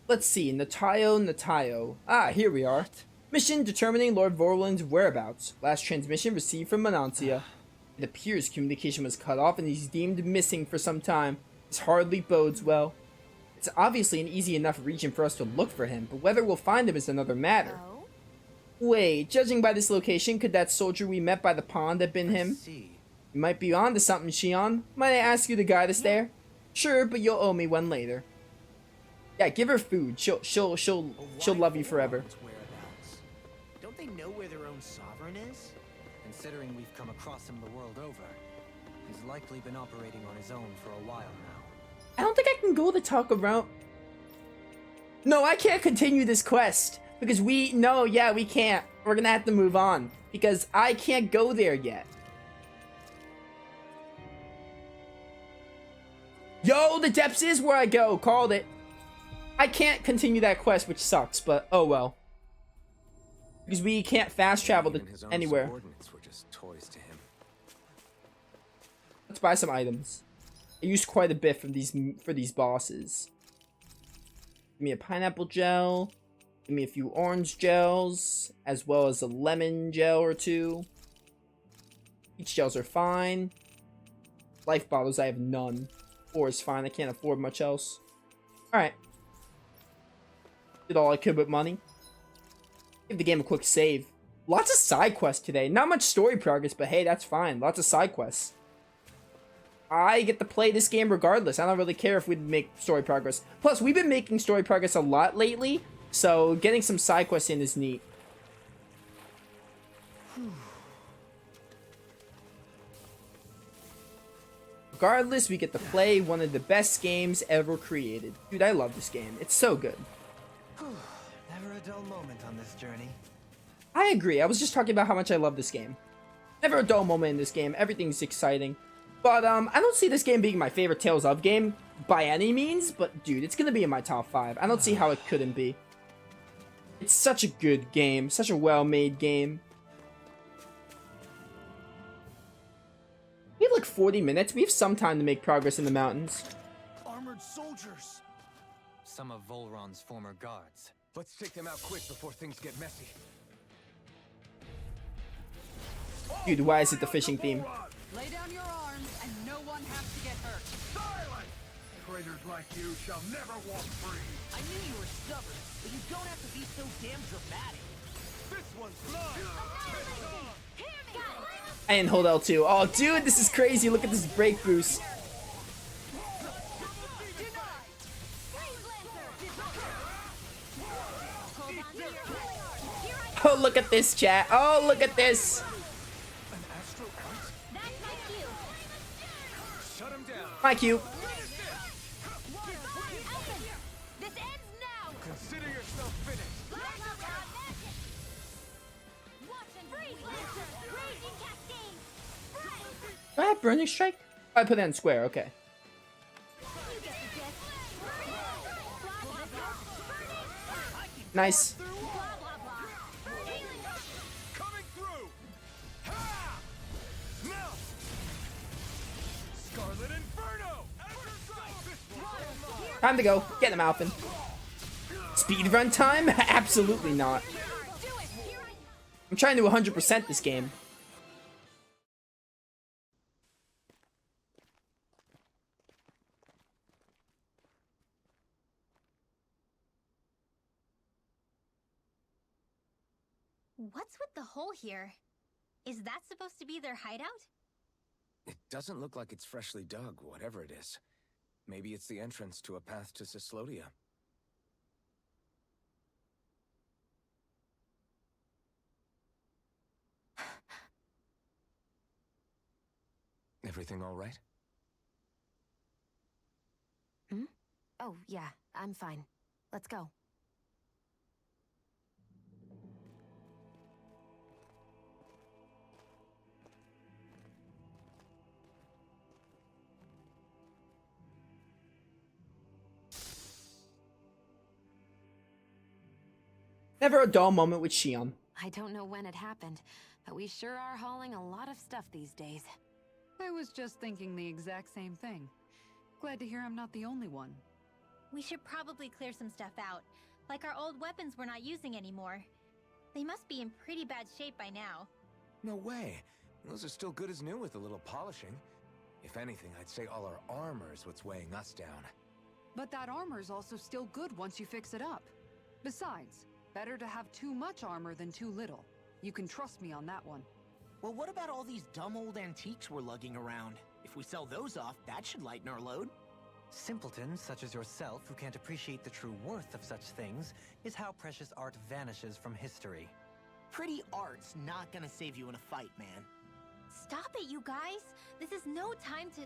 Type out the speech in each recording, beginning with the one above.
Let's see, Natayo. Ah, here we are. Mission determining Lord Forland's whereabouts. Last transmission received from Monancia. It appears communication was cut off and he's deemed missing for some time. This hardly bodes well. It's obviously an easy enough region for us to look for him, but whether we'll find him is another matter. Oh? Wait, judging by this location, could that soldier we met by the pond have been him? See. You might be onto something, Shion. Might I ask you to guide us there? Sure, but you'll owe me one later. Yeah, give her food. She'll love you forever. Whereabouts? Don't they know where their own sovereign is? Considering we've come across him the world over, he's likely been operating on his own for a while now. I don't think I can go to talk around. No, I can't continue this quest because we can't. We're gonna have to move on because I can't go there yet. Yo, the depths is where I go. Called it. I can't continue that quest, which sucks, but oh well. Because we can't fast travel to anywhere. Subordinates were just toys to him. Let's buy some items. I used quite a bit from for these bosses. Give me a pineapple gel. Give me a few orange gels, as well as a lemon gel or two. Peach gels are fine. Life bottles, I have none. 4 is fine. I can't afford much else. Alright. Did all I could with money. Give the game a quick save. Lots of side quests today. Not much story progress, but hey, that's fine. Lots of side quests. I get to play this game regardless. I don't really care if we make story progress. Plus, we've been making story progress a lot lately, so getting some side quests in is neat. Regardless, we get to play one of the best games ever created. Dude, I love this game. It's so good. Never a dull moment on this journey. I agree. I was just talking about how much I love this game. Never a dull moment in this game. Everything's exciting. But, I don't see this game being my favorite Tales of game by any means, but, dude, it's gonna be in my top 5. I don't see how it couldn't be. It's such a good game. Such a well-made game. We have like 40 minutes. We have some time to make progress in the mountains. Armored soldiers. Some of Volron's former guards. Let's take them out quick before things get messy. Dude, why is it the fishing theme? Lay down your arms and no one has to get hurt. Silence! Traitors like you shall never walk free. I knew you were stubborn, but you don't have to be so damn dramatic. This one's mine. I didn't hold L2. Oh, dude, this is crazy. Look at this break boost. Oh, look at this, chat. Oh, look at this. An astro art? Shut him down. My cue. Consider yourself finished. Do I have Burning Strike? I put that in square. Okay. Nice. Coming through. Ha! Now. Scarlet Inferno. Time to go. Get him, Alphen. Speedrun time? Absolutely not. I'm trying to 100% this game. What's with the hole here? Is that supposed to be their hideout? It doesn't look like it's freshly dug, whatever it is. Maybe it's the entrance to a path to Cyslodia. Everything all right? Hmm? Oh, yeah, I'm fine. Let's go. Never a dull moment with Shion. I don't know when it happened, but we sure are hauling a lot of stuff these days. I was just thinking the exact same thing. Glad to hear I'm not the only one. We should probably clear some stuff out, like our old weapons we're not using anymore. They must be in pretty bad shape by now. No way. Those are still good as new with a little polishing. If anything, I'd say all our armor is what's weighing us down. But that armor's also still good once you fix it up. Besides, better to have too much armor than too little. You can trust me on that one. Well, what about all these dumb old antiques we're lugging around? If we sell those off, that should lighten our load. Simpletons such as yourself who can't appreciate the true worth of such things is how precious art vanishes from history. Pretty art's not gonna save you in a fight, man. Stop it, you guys! This is no time to...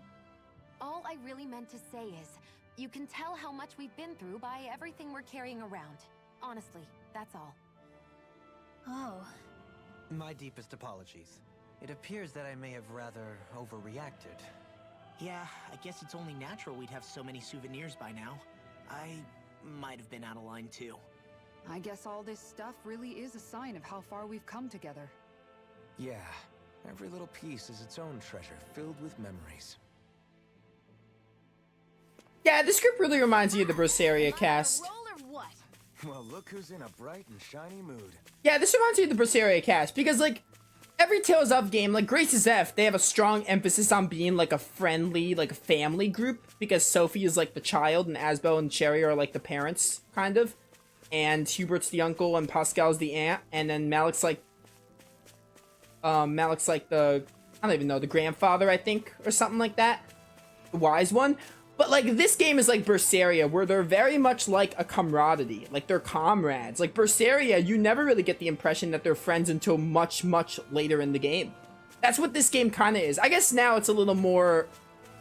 All I really meant to say is, you can tell how much we've been through by everything we're carrying around. Honestly, that's all. Oh. My deepest apologies. It appears that I may have rather overreacted. Yeah, I guess it's only natural we'd have so many souvenirs by now. I might have been out of line too. I guess all this stuff really is a sign of how far we've come together. Yeah, every little piece is its own treasure, filled with memories. Yeah, this script really reminds me of the Berseria cast. Roll or what? Well, look who's in a bright and shiny mood. Yeah, this reminds me of the Berseria cast, because, like, every Tales of game, like, Grace's F, they have a strong emphasis on being, like, a friendly, like, a family group, because Sophie is, like, the child, and Asbel and Cherry are, like, the parents, kind of. And Hubert's the uncle, and Pascal's the aunt, and then Malik's, like, the, I don't even know, the grandfather, I think, or something like that. The wise one. But, like, this game is like Berseria, where they're very much like a camaraderie. Like, they're comrades. Like, Berseria, you never really get the impression that they're friends until much, much later in the game. That's what this game kind of is. I guess now it's a little more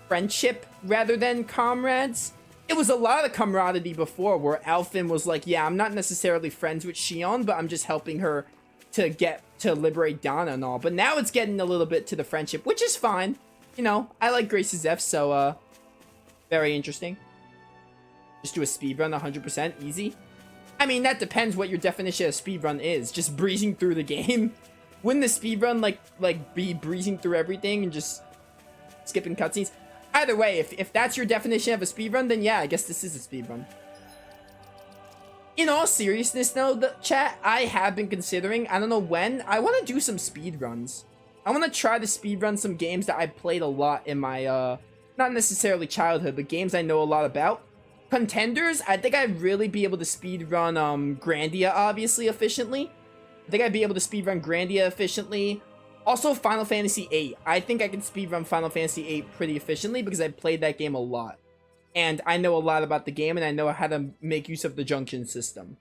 friendship rather than comrades. It was a lot of camaraderie before, where Alphen was like, yeah, I'm not necessarily friends with Shion, but I'm just helping her to liberate Donna and all. But now it's getting a little bit to the friendship, which is fine. You know, I like Grace's F, so, very interesting. Just do a speedrun 100% easy. I mean, that depends what your definition of speedrun is. Just breezing through the game. Wouldn't the speedrun, like be breezing through everything and just skipping cutscenes? Either way, if that's your definition of a speedrun, then yeah, I guess this is a speedrun. In all seriousness, though, the chat, I have been considering, I don't know when, I want to do some speedruns. I want to try to speedrun some games that I played a lot in my, not necessarily childhood, but games I know a lot about. Contenders, I think I'd really be able to speedrun, Grandia, obviously, efficiently. I think I'd be able to speedrun Grandia efficiently. Also, Final Fantasy VIII. I think I can speedrun Final Fantasy VIII pretty efficiently because I played that game a lot. And I know a lot about the game, and I know how to make use of the junction system.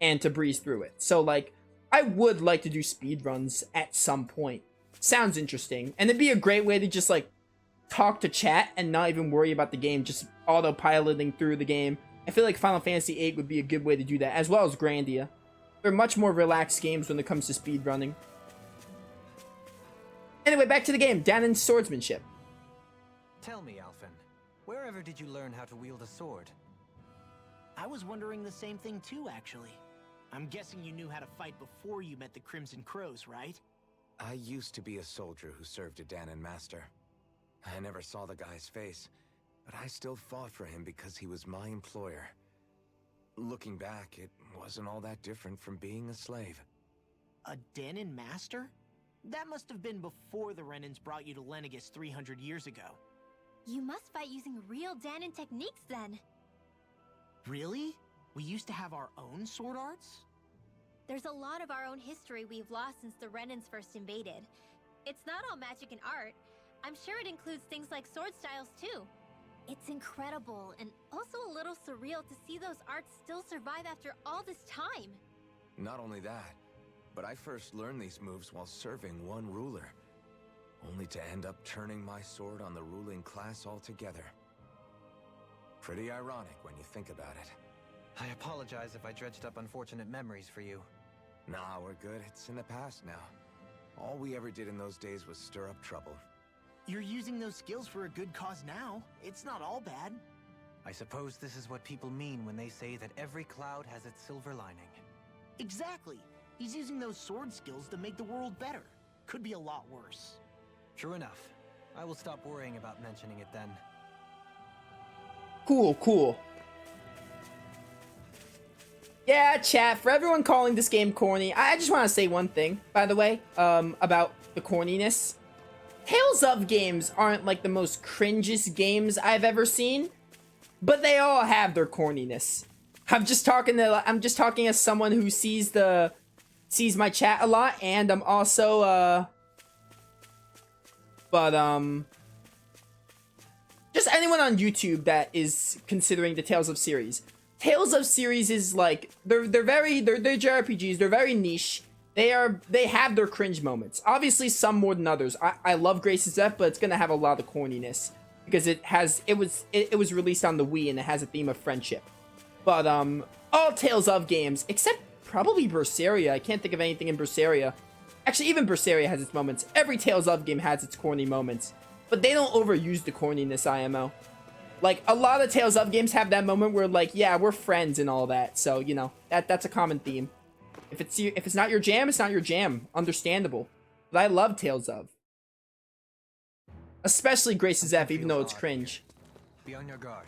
And to breeze through it. So, like, I would like to do speedruns at some point. Sounds interesting. And it'd be a great way to just, like, talk to chat and not even worry about the game, just autopiloting through the game. I feel like Final Fantasy VIII would be a good way to do that, as well as Grandia. They're much more relaxed games when it comes to speedrunning. Anyway, back to the game. Danon's swordsmanship. Tell me, Alphen, wherever did you learn how to wield a sword? I was wondering the same thing too, actually. I'm guessing you knew how to fight before you met the Crimson Crows, right? I used to be a soldier who served a Danon master. I never saw the guy's face, but I still fought for him because he was my employer. Looking back, it wasn't all that different from being a slave. A Danon master? That must have been before the Renans brought you to Lenegis 300 years ago. You must fight using real Danon techniques then. Really? We used to have our own sword arts? There's a lot of our own history we've lost since the Renans first invaded. It's not all magic and art. I'm sure it includes things like sword styles too. It's incredible and also a little surreal to see those arts still survive after all this time. Not only that, but I first learned these moves while serving one ruler, only to end up turning my sword on the ruling class altogether. Pretty ironic when you think about it. I apologize if I dredged up unfortunate memories for you. Nah, we're good. It's in the past now. All we ever did in those days was stir up trouble. You're using those skills for a good cause now. It's not all bad. I suppose this is what people mean when they say that every cloud has its silver lining. Exactly. He's using those sword skills to make the world better. Could be a lot worse. True enough. I will stop worrying about mentioning it then. Cool, cool. Yeah, chat, for everyone calling this game corny, I just want to say one thing, by the way, about the corniness. Tales of games aren't like the most cringiest games I've ever seen, but they all have their corniness. I'm just talking as someone who sees my chat a lot, and I'm also just anyone on YouTube that is considering the Tales of series. Tales of series is like they're JRPGs, they're very niche. They have their cringe moments. Obviously some more than others. I love Grace's Death, but it's gonna have a lot of corniness because it was released on the Wii and it has a theme of friendship. But all Tales of games, except probably Berseria. I can't think of anything in Berseria. Actually, even Berseria has its moments. Every Tales of game has its corny moments. But they don't overuse the corniness, IMO. Like, a lot of Tales of games have that moment where, like, yeah, we're friends and all that. So, you know, that's a common theme. If it's not your jam, it's not your jam. Understandable. But I love Tales of. Especially Grace's F, even though it's cringe. Be on your guard.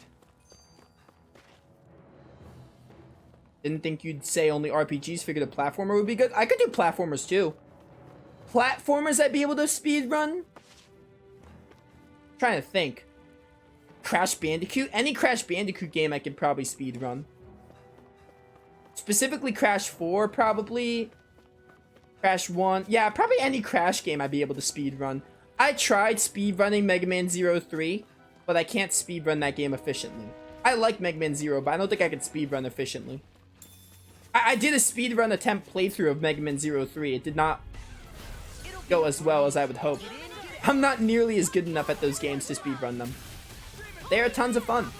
Didn't think you'd say only RPGs. Figured a platformer would be good. I could do platformers too. Platformers I'd be able to speedrun? Trying to think. Crash Bandicoot? Any Crash Bandicoot game I could probably speedrun. Specifically Crash 4, probably. Crash 1. Yeah, probably any Crash game I'd be able to speedrun. I tried speedrunning Mega Man 03, but I can't speedrun that game efficiently. I like Mega Man 0, but I don't think I can speedrun efficiently. I did a speedrun attempt playthrough of Mega Man 03. It did not go as well as I would hope. I'm not nearly as good enough at those games to speedrun them. They are tons of fun.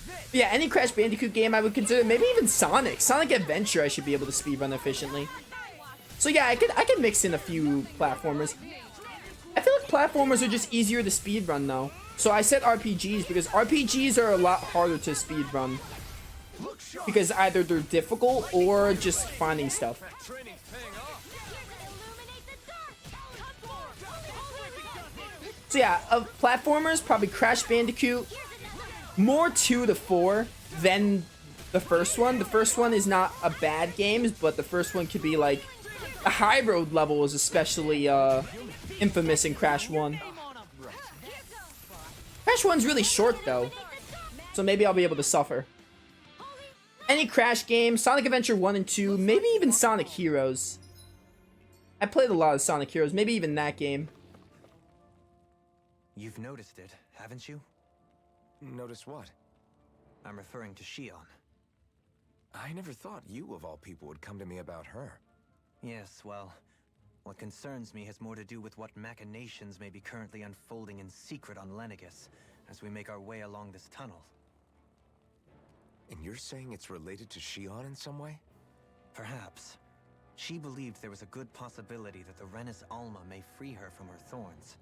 But yeah, any Crash Bandicoot game I would consider, maybe even Sonic. Sonic Adventure I should be able to speedrun efficiently. So yeah, I could mix in a few platformers. I feel like platformers are just easier to speedrun though. So I said RPGs because RPGs are a lot harder to speedrun. Because either they're difficult or just finding stuff. So yeah, of platformers, probably Crash Bandicoot. More 2 to 4 than the first one. The first one is not a bad game, but the first one could be like... The high road level is especially infamous in Crash 1. Crash 1's really short though, so maybe I'll be able to suffer. Any Crash game, Sonic Adventure 1 and 2, maybe even Sonic Heroes. I played a lot of Sonic Heroes, maybe even that game. You've noticed it, haven't you? Notice what? I'm referring to Shion. I never thought you, of all people, would come to me about her. Yes, well, what concerns me has more to do with what machinations may be currently unfolding in secret on Lenegus as we make our way along this tunnel. And you're saying it's related to Shion in some way? Perhaps. She believed there was a good possibility that the Renis Alma may free her from her thorns.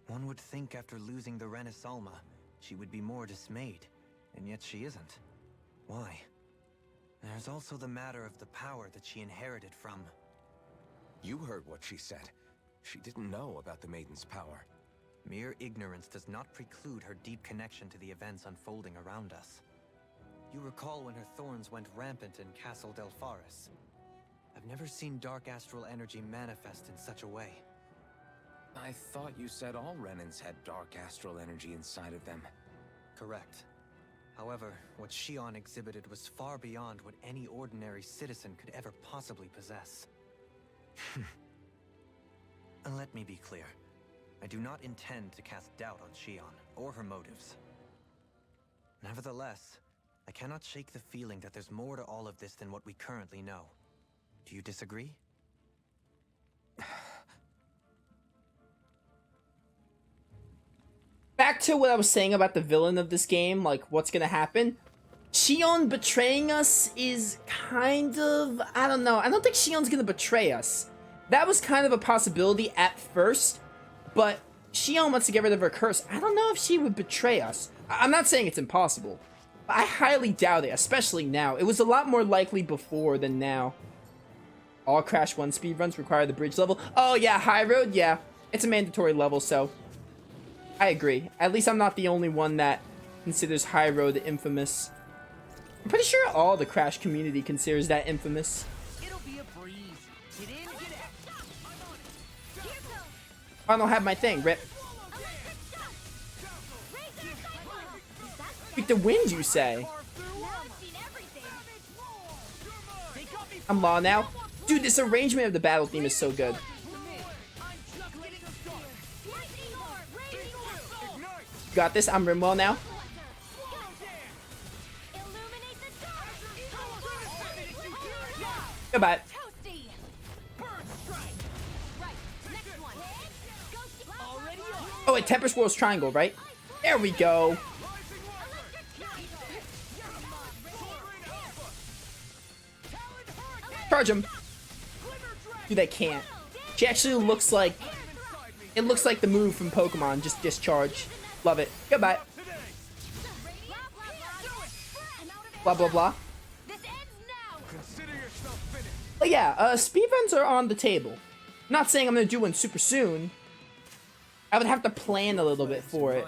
One would think after losing the Renis Alma, she would be more dismayed, and yet she isn't. Why? There's also the matter of the power that she inherited from... You heard what she said. She didn't know about the Maiden's power. Mere ignorance does not preclude her deep connection to the events unfolding around us. You recall when her thorns went rampant in Castle Delpharis. I've never seen dark astral energy manifest in such a way. I thought you said all Renins had dark astral energy inside of them. Correct. However, what Shion exhibited was far beyond what any ordinary citizen could ever possibly possess. And let me be clear. I do not intend to cast doubt on Shion or her motives. Nevertheless, I cannot shake the feeling that there's more to all of this than what we currently know. Do you disagree? Back to what I was saying about the villain of this game, like what's gonna happen. Shion betraying us is kind of... I don't know. I don't think Shion's gonna betray us. That was kind of a possibility at first, but Shion wants to get rid of her curse. I don't know if she would betray us. I'm not saying it's impossible. But I highly doubt it, especially now. It was a lot more likely before than now. All Crash 1 speedruns require the bridge level. Oh yeah, High Road, yeah. It's a mandatory level, so... I agree. At least I'm not the only one that considers High Road infamous. I'm pretty sure all the Crash community considers that infamous. It'll be a breeze. Get in, get out. I don't have my thing, rip. Speak the wind, you say? I'm law now. Dude, this arrangement of the battle theme is so good. You got this. I'm Rimwell now. Goodbye. Oh, wait, Tempest Swirl's triangle, right? There we go. Charge him. Dude, they can't. She actually looks like... It looks like the move from Pokemon. Just discharge. Love it. Goodbye. Blah, blah, blah. But yeah, speedruns are on the table. Not saying I'm gonna do one super soon. I would have to plan a little bit for it.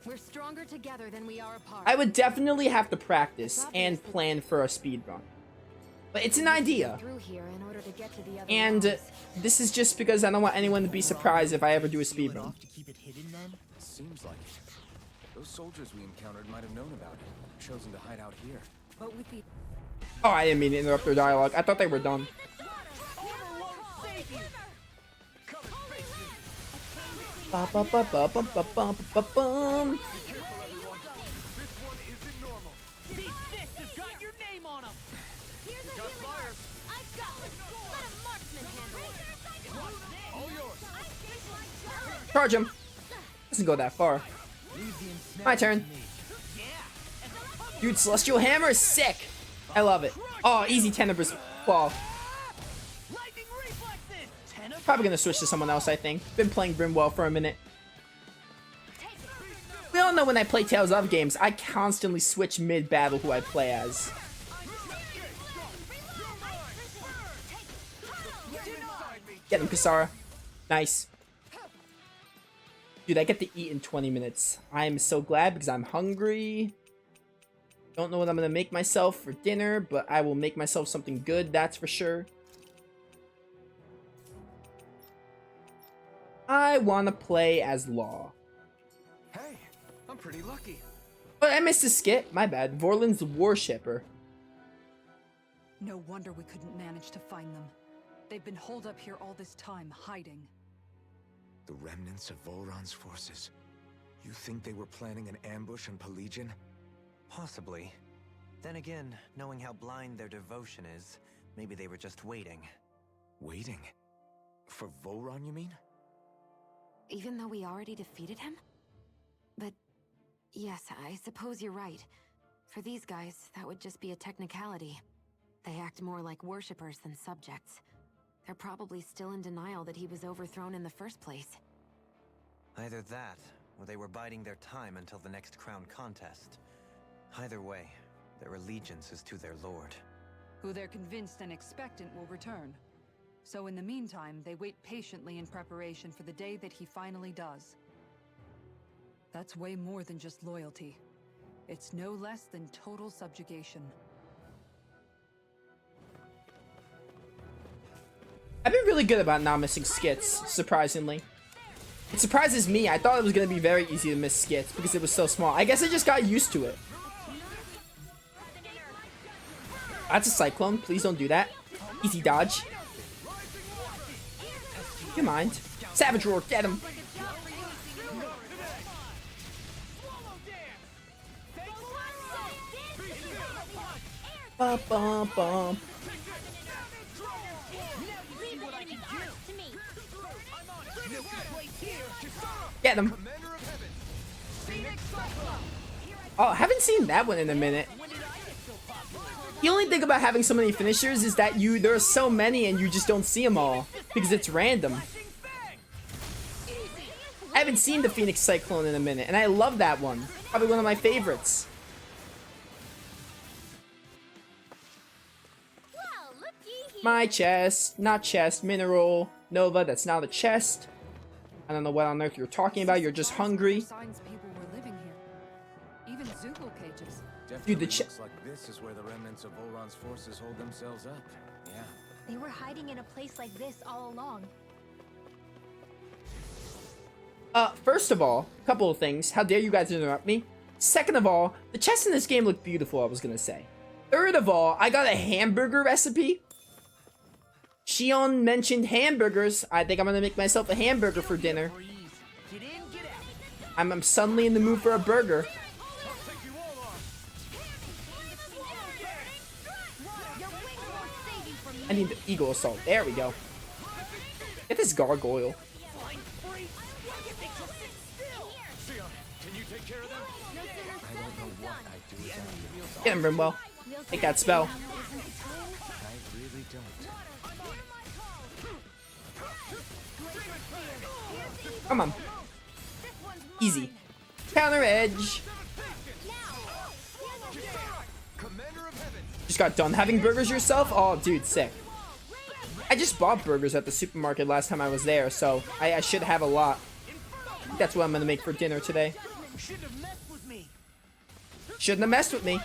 We're stronger together than we are apart. I would definitely have to practice and plan for a speedrun. But it's an idea. And this is just because I don't want anyone to be surprised if I ever do a speedrun. Seems like it. Those soldiers we encountered might have known about it. Chosen to hide out here. But with the Oh, I didn't mean to interrupt their dialogue. I thought they were done. Ba ba ba ba ba ba ba ba bum. Charge him. Doesn't go that far. My turn. Dude, Celestial Hammer is sick. I love it. Oh, easy Tenebrous Claw. Probably gonna switch to someone else, I think. Been playing Brimwell for a minute. We all know when I play Tales of games, I constantly switch mid-battle who I play as. Get him, Kasara. Nice. Dude, I get to eat in 20 minutes. I'm so glad because I'm hungry. Don't know what I'm gonna make myself for dinner, but I will make myself something good, that's for sure. I wanna play as Law. Hey, I'm pretty lucky. But I missed a skit. My bad. Forland's the worshipper. No wonder we couldn't manage to find them. They've been holed up here all this time, hiding. The remnants of Volron's forces. You think they were planning an ambush on Pelegion? Possibly. Then again, knowing how blind their devotion is, maybe they were just waiting. Waiting? For Volron, you mean? Even though we already defeated him? But yes, I suppose you're right. For these guys, that would just be a technicality. They act more like worshippers than subjects. They're probably still in denial that he was overthrown in the first place. Either that, or they were biding their time until the next crown contest. Either way, their allegiance is to their lord. Who they're convinced and expectant will return. So in the meantime, they wait patiently in preparation for the day that he finally does. That's way more than just loyalty. It's no less than total subjugation. I've been really good about not missing skits, surprisingly. It surprises me. I thought it was going to be very easy to miss skits because it was so small. I guess I just got used to it. That's a Cyclone. Please don't do that. Easy dodge. You mind. Savage Roar, get him. Bum, bum, bum. Get him. Oh, I haven't seen that one in a minute. The only thing about having so many finishers is that there are so many and you just don't see them all because it's random. I haven't seen the Phoenix Cyclone in a minute and I love that one. Probably one of my favorites. My chest, not chest, mineral. Nova, that's not a chest. I don't know what on earth you're talking about. You're just hungry. Signs people were living here. Even Zuko cages. Dude, the Looks like this this is where the remnants of Volron's forces hold themselves up. Yeah. They were hiding in a place like this all along. First of all, a couple of things. How dare you guys interrupt me? Second of all, the chests in this game look beautiful, I was gonna say. Third of all, I got a hamburger recipe. Shion mentioned hamburgers. I think I'm gonna make myself a hamburger for dinner. I'm suddenly in the mood for a burger. I need the Eagle Assault. There we go. Get this gargoyle. Get him, Brimwell. Take that spell. Come on. Easy. Counter edge. Just got done having burgers yourself? Oh, dude, sick. I just bought burgers at the supermarket last time I was there, so I should have a lot. I think that's what I'm gonna make for dinner today. Shouldn't have messed with me.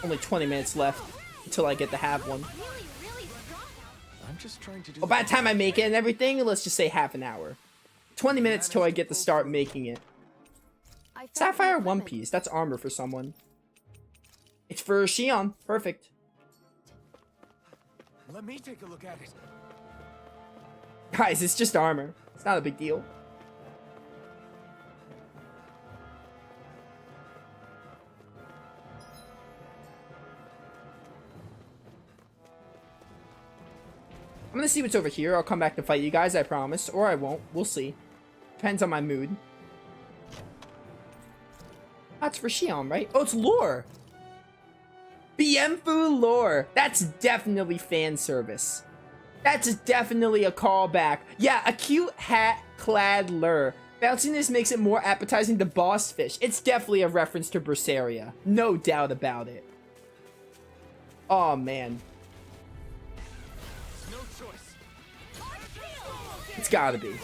Only 20 minutes left until I get to have one. I'm just trying to do. Well, by the time I make it and everything, let's just say half an hour. 20 minutes till I get to start making it. Sapphire One Piece. That's armor for someone. It's for Shion. Perfect. Let me take a look at it. Guys, it's just armor. It's not a big deal. I'm gonna see what's over here. I'll come back to fight you guys, I promise. Or I won't. We'll see. Depends on my mood. That's for Shion, right? Oh, it's lore! Bienfu lore! That's definitely fan service. That's definitely a callback. Yeah, a cute hat-clad lure. Bounciness makes it more appetizing to boss fish. It's definitely a reference to Berseria. No doubt about it. Oh, man. No choice. It's gotta be.